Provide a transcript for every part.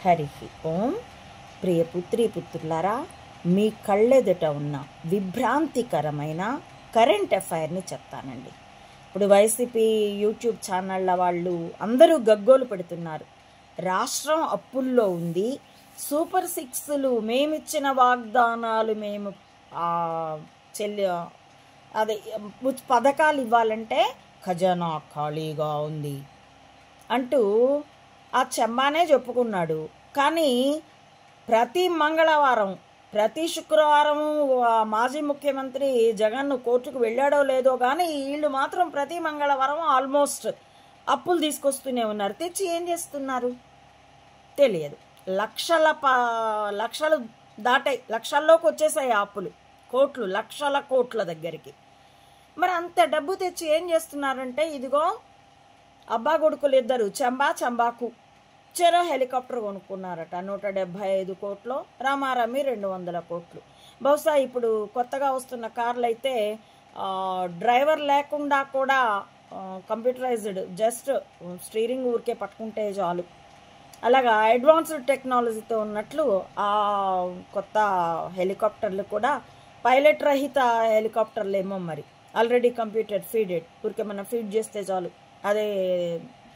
హరి ఓం. ప్రియ పుత్రీ పుత్రులారా, మీ కళ్ళెదుట ఉన్న విభ్రాంతికరమైన కరెంట్ అఫైర్ని చెప్తానండి. ఇప్పుడు వైసీపీ యూట్యూబ్ ఛానళ్ళ వాళ్ళు అందరూ గగ్గోలు పెడుతున్నారు. రాష్ట్రం అప్పుల్లో ఉంది, సూపర్ సిక్స్లు మేమిచ్చిన వాగ్దానాలు మేము పథకాలు ఇవ్వాలంటే ఖజానా ఖాళీగా ఉంది అంటూ ఆ చెంబానే చెప్పుకున్నాడు. కానీ ప్రతి మంగళవారం, ప్రతి శుక్రవారం మాజీ ముఖ్యమంత్రి జగన్ కోర్టుకు వెళ్ళాడో లేదో కానీ వీళ్ళు మాత్రం ప్రతి మంగళవారం ఆల్మోస్ట్ అప్పులు తీసుకొస్తూనే ఉన్నారు. తెచ్చి ఏం చేస్తున్నారు తెలియదు. లక్షలు దాటాయి, లక్షల్లోకి వచ్చేసాయి అప్పులు, కోట్లు, లక్షల కోట్ల దగ్గరికి. మరి అంత డబ్బు తెచ్చి ఏం చేస్తున్నారంటే, ఇదిగో అబ్బా కొడుకులు ఇద్దరు చంబాకు చెరో హెలికాప్టర్ కొనుక్కున్నారట. 175 కోట్లు, రామారామి 200 కోట్లు. బహుశా ఇప్పుడు కొత్తగా వస్తున్న కార్లు అయితే డ్రైవర్ లేకుండా కూడా కంప్యూటరైజ్డ్, జస్ట్ స్టీరింగ్ ఊరికే పట్టుకుంటే చాలు, అలాగా అడ్వాన్స్డ్ టెక్నాలజీతో ఉన్నట్లు ఆ కొత్త హెలికాప్టర్లు కూడా పైలట్ రహిత హెలికాప్టర్లేమో, మరి ఆల్రెడీ కంప్యూటర్ ఫీడెడ్, ఊరికే మనం ఫీడ్ చేస్తే చాలు అదే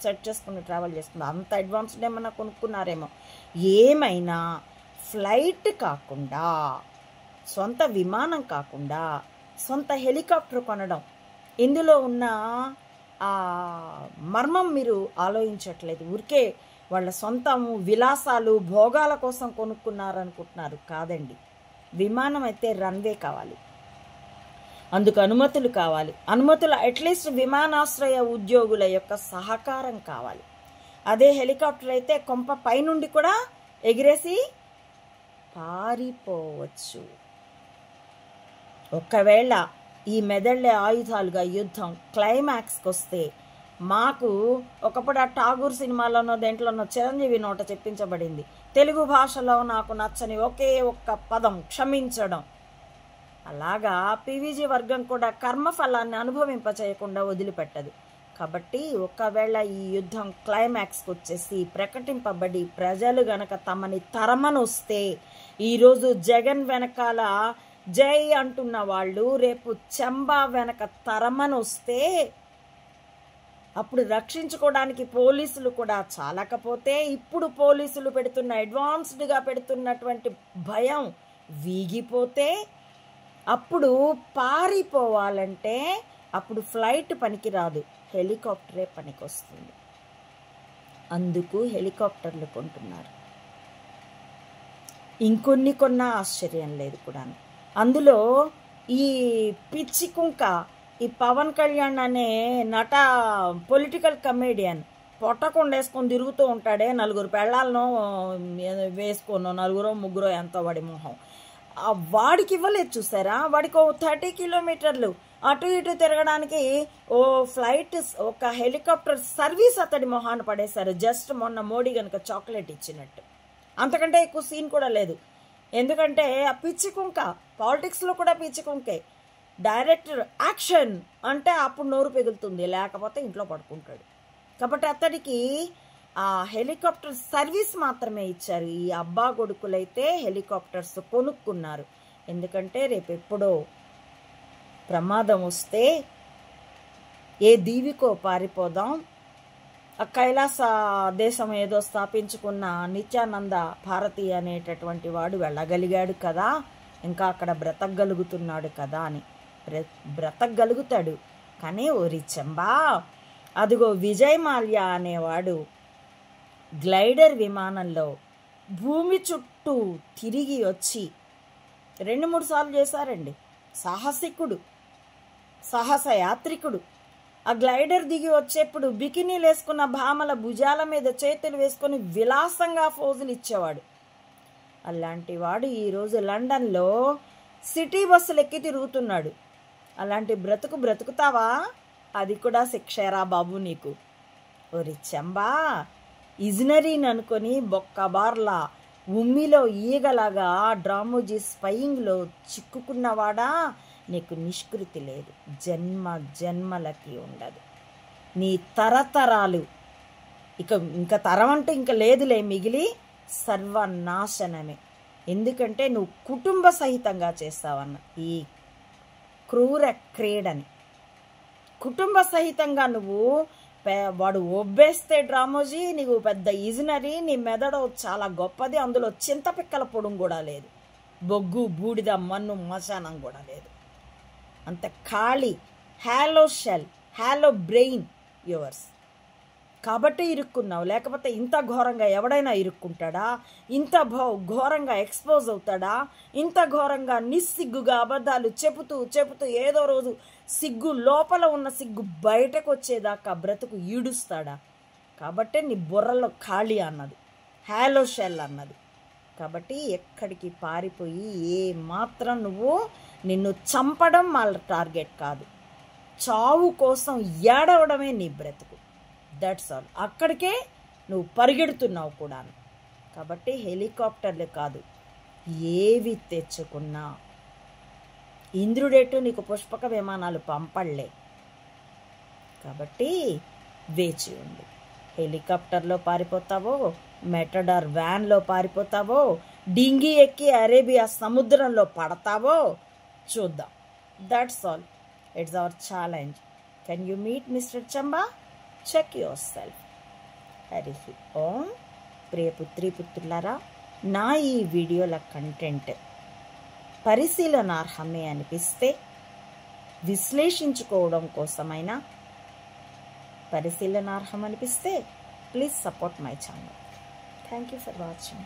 సెట్ చేసుకుని ట్రావెల్ చేస్తుంది. అంత అడ్వాన్స్డ్ ఏమన్నా కొనుక్కున్నారేమో. ఏమైనా ఫ్లైట్ కాకుండా, సొంత విమానం కాకుండా సొంత హెలికాప్టర్ కొనడం, ఇందులో ఉన్న ఆ మర్మం మీరు ఆలోచించట్లేదు. ఊరికే వాళ్ళ సొంత విలాసాలు, భోగాల కోసం కొనుక్కున్నారనుకుంటున్నారు. కాదండి. విమానం అయితే రన్వే కావాలి, అందుకు అనుమతులు కావాలి. అనుమతులు అట్లీస్ట్ విమానాశ్రయ ఉద్యోగుల యొక్క సహకారం కావాలి. అదే హెలికాప్టర్ అయితే కొంప పైనుండి కూడా ఎగిరేసి పారిపోవచ్చు. ఒకవేళ ఈ మెదళ్ళే ఆయుధాలుగా యుద్ధం క్లైమాక్స్కి వస్తే, మాకు ఒకప్పుడు ఆ ఠాగూర్ సినిమాలోనో దేంట్లోనో చిరంజీవి నోట చెప్పించబడింది, తెలుగు భాషలో నాకు నచ్చని ఒకే ఒక్క పదం క్షమించడం. అలాగా పీవీజీ వర్గం కూడా కర్మఫలాన్ని అనుభవింపచేయకుండా వదిలిపెట్టదు. కాబట్టి ఒకవేళ ఈ యుద్ధం క్లైమాక్స్కి వచ్చేసి ప్రకటింపబడి ప్రజలు గనక తమని తరమనొస్తే, ఈరోజు జగన్ వెనకాల జై అంటున్న వాళ్ళు రేపు చెంబా వెనక తరమనొస్తే, అప్పుడు రక్షించుకోవడానికి పోలీసులు కూడా చాలకపోతే, ఇప్పుడు పోలీసులు పెడుతున్న అడ్వాన్స్డ్గా పెడుతున్నటువంటి భయం వీగిపోతే, అప్పుడు పారిపోవాలంటే అప్పుడు ఫ్లైట్ పనికిరాదు, హెలికాప్టరే పనికొస్తుంది. అందుకు హెలికాప్టర్లు కొంటున్నారు. ఇంకొన్ని కొన్నా ఆశ్చర్యం లేదు కూడా. అందులో ఈ పిచ్చి కుంక, ఈ పవన్ కళ్యాణ్ అనే నట పొలిటికల్ కమేడియన్ పొట్టకొండేసుకొని తిరుగుతూ ఉంటాడే, 4 పెళ్ళాలను వేసుకోను, 4 ఎంతో వాడి మొహం, వాడికి ఇవ్వలేదు చూసారా. వాడికి 30 కిలోమీటర్లు అటు ఇటు తిరగడానికి ఫ్లైట్, ఒక హెలికాప్టర్ సర్వీస్ అతడి మొహాన్ని పడేశారు. జస్ట్ మొన్న మోడీ కనుక చాక్లెట్ ఇచ్చినట్టు. అంతకంటే ఎక్కువ సీన్ కూడా లేదు. ఎందుకంటే ఆ పిచ్చి కుంక పాలిటిక్స్లో కూడా పిచ్చి కుంకే. డైరెక్టర్ యాక్షన్ అంటే అప్పుడు నోరు పెగులుతుంది, లేకపోతే ఇంట్లో పడుకుంటాడు. కాబట్టి అతడికి ఆ హెలికాప్టర్ సర్వీస్ మాత్రమే ఇచ్చారు. ఈ అబ్బా కొడుకులైతే హెలికాప్టర్స్ కొనుక్కున్నారు. ఎందుకంటే రేపు ఎప్పుడో ప్రమాదం వస్తే ఏ దీవికో పారిపోదాం. ఆ కైలాస దేశం ఏదో స్థాపించుకున్న నిత్యానంద భారతి అనేటటువంటి వాడు వెళ్ళగలిగాడు కదా, ఇంకా అక్కడ బ్రతకగలుగుతున్నాడు కదా అని. బ్రతకగలుగుతాడు కానీ ఓరి చెంబా, అదిగో విజయ్ మాల్యా అనేవాడు గ్లైడర్ విమానంలో భూమి చుట్టూ తిరిగి వచ్చి 2-3 సార్లు చేశారండి. సాహసికుడు, సాహసయాత్రికుడు. ఆ గ్లైడర్ దిగి వచ్చేప్పుడు బికినీలు వేసుకున్న భామల భుజాల మీద చేతులు వేసుకొని విలాసంగా ఫోజులు ఇచ్చేవాడు. అలాంటి వాడు ఈరోజు లండన్లో సిటీ బస్సులు ఎక్కి తిరుగుతున్నాడు. అలాంటి బ్రతుకుతావా? అది కూడా శిక్షేరా బాబు నీకు. ఒరి చెంబా, ఇజనరీని అనుకొని బొక్కబార్లా ఉమ్మిలో ఈగలాగా డ్రామోజీ స్పయింగ్లో చిక్కుకున్నవాడా, నీకు నిష్కృతి లేదు, జన్మలకి ఉండదు. నీ తరతరాలు ఇంకా తరం అంటూ ఇంకా లేదులే మిగిలి, సర్వనాశనమే. ఎందుకంటే నువ్వు కుటుంబ సహితంగా చేస్తావన్న ఈ క్రూర క్రీడని. కుటుంబ సహితంగా నువ్వు వాడు ఒబ్బేస్తే డ్రామోజీ నీకు పెద్ద ఈజినరీ, నీ మెదడు చాలా గొప్పది, అందులో చింతపిక్కల పొడుం కూడా లేదు, బొగ్గు బూడిద మన్ను మశానం కూడా లేదు, అంత ఖాళీ hollow shell, hollow brain yours. కాబట్టి ఇరుక్కున్నావు. లేకపోతే ఇంత ఘోరంగా ఎవడైనా ఇరుక్కుంటాడా? ఇంత ఘోరంగా ఎక్స్పోజ్ అవుతాడా? ఇంత ఘోరంగా నిస్సిగ్గుగా అబద్ధాలు చెబుతూ చెబుతూ ఏదో రోజు సిగ్గు, లోపల ఉన్న సిగ్గు బయటకు వచ్చేదాకా బ్రతుకు ఈడుస్తాడా? కాబట్టే నీ బుర్రలో ఖాళీ అన్నది, హ్యాలో షెల్ అన్నది. కాబట్టి ఎక్కడికి పారిపోయి ఏ మాత్రం నువ్వు, నిన్ను చంపడం వాళ్ళ టార్గెట్ కాదు, చావు కోసం ఏడవడమే నీ బ్రతుకు. That's all. అక్కడికే నువ్వు పరిగెడుతున్నావు కూడా. కాబట్టి హెలికాప్టర్లు కాదు, ఏవి తెచ్చుకున్నా ఇంద్రుడేటు నీకు పుష్పక విమానాలు పంపళ్లే. కాబట్టి వేచి ఉంది. హెలికాప్టర్లో పారిపోతావో, మెటడార్ వ్యాన్లో పారిపోతావో, డింగి ఎక్కి అరేబియా సముద్రంలో పడతావో చూద్దాం. That's all. It's our challenge. Can you meet Mister Chamba? Check yourself. Hari Om. ప్రియపుత్రి పుత్రులారా, నా ఈ వీడియోల కంటెంట్ పరిశీలనార్హమే అనిపిస్తే, విశ్లేషించుకోవడం కోసమైనా పరిశీలనార్హం అనిపిస్తే, please support my channel. Thank you for watching.